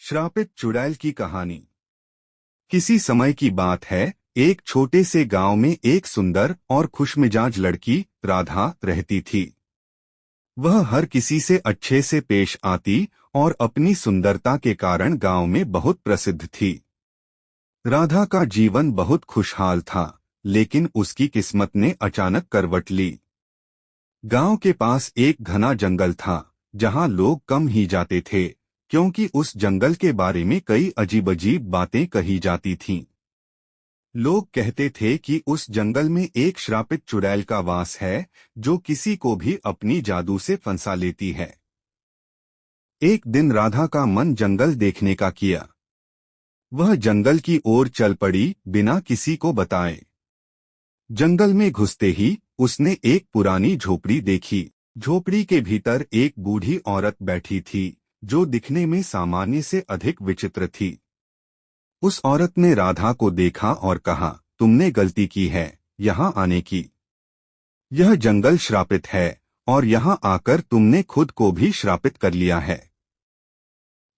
श्रापित चुड़ैल की कहानी। किसी समय की बात है, एक छोटे से गांव में एक सुंदर और खुशमिजाज लड़की राधा रहती थी। वह हर किसी से अच्छे से पेश आती और अपनी सुंदरता के कारण गांव में बहुत प्रसिद्ध थी। राधा का जीवन बहुत खुशहाल था, लेकिन उसकी किस्मत ने अचानक करवट ली। गांव के पास एक घना जंगल था, जहां लोग कम ही जाते थे, क्योंकि उस जंगल के बारे में कई अजीब-अजीब बातें कही जाती थीं। लोग कहते थे कि उस जंगल में एक श्रापित चुड़ैल का वास है, जो किसी को भी अपनी जादू से फंसा लेती है। एक दिन राधा का मन जंगल देखने का किया। वह जंगल की ओर चल पड़ी, बिना किसी को बताए। जंगल में घुसते ही उसने एक पुरानी झोपड़ी देखी। झोपड़ी के भीतर एक बूढ़ी औरत बैठी थी, जो दिखने में सामान्य से अधिक विचित्र थी। उस औरत ने राधा को देखा और कहा, तुमने गलती की है यहाँ आने की। यह जंगल श्रापित है और यहाँ आकर तुमने खुद को भी श्रापित कर लिया है।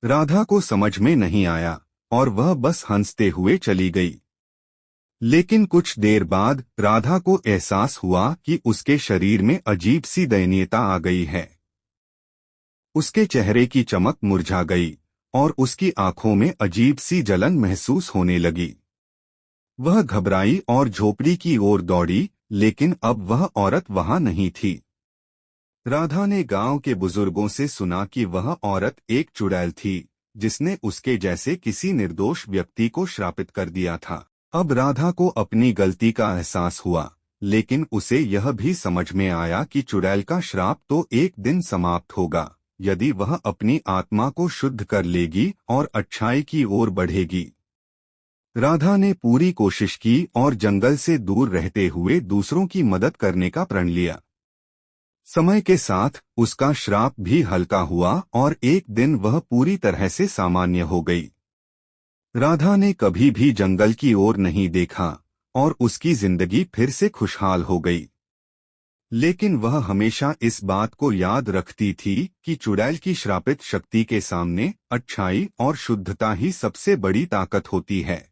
राधा को समझ में नहीं आया और वह बस हंसते हुए चली गई। लेकिन कुछ देर बाद राधा को एहसास हुआ कि उसके शरीर में अजीब सी दयनीयता आ गई है। उसके चेहरे की चमक मुरझा गई और उसकी आंखों में अजीब सी जलन महसूस होने लगी। वह घबराई और झोपड़ी की ओर दौड़ी, लेकिन अब वह औरत वहां नहीं थी। राधा ने गांव के बुजुर्गों से सुना कि वह औरत एक चुड़ैल थी, जिसने उसके जैसे किसी निर्दोष व्यक्ति को श्रापित कर दिया था। अब राधा को अपनी गलती का एहसास हुआ, लेकिन उसे यह भी समझ में आया कि चुड़ैल का श्राप तो एक दिन समाप्त होगा, यदि वह अपनी आत्मा को शुद्ध कर लेगी और अच्छाई की ओर बढ़ेगी। राधा ने पूरी कोशिश की और जंगल से दूर रहते हुए दूसरों की मदद करने का प्रण लिया। समय के साथ उसका श्राप भी हल्का हुआ और एक दिन वह पूरी तरह से सामान्य हो गई। राधा ने कभी भी जंगल की ओर नहीं देखा और उसकी जिंदगी फिर से खुशहाल हो गई। लेकिन वह हमेशा इस बात को याद रखती थी कि चुड़ैल की श्रापित शक्ति के सामने अच्छाई और शुद्धता ही सबसे बड़ी ताकत होती है।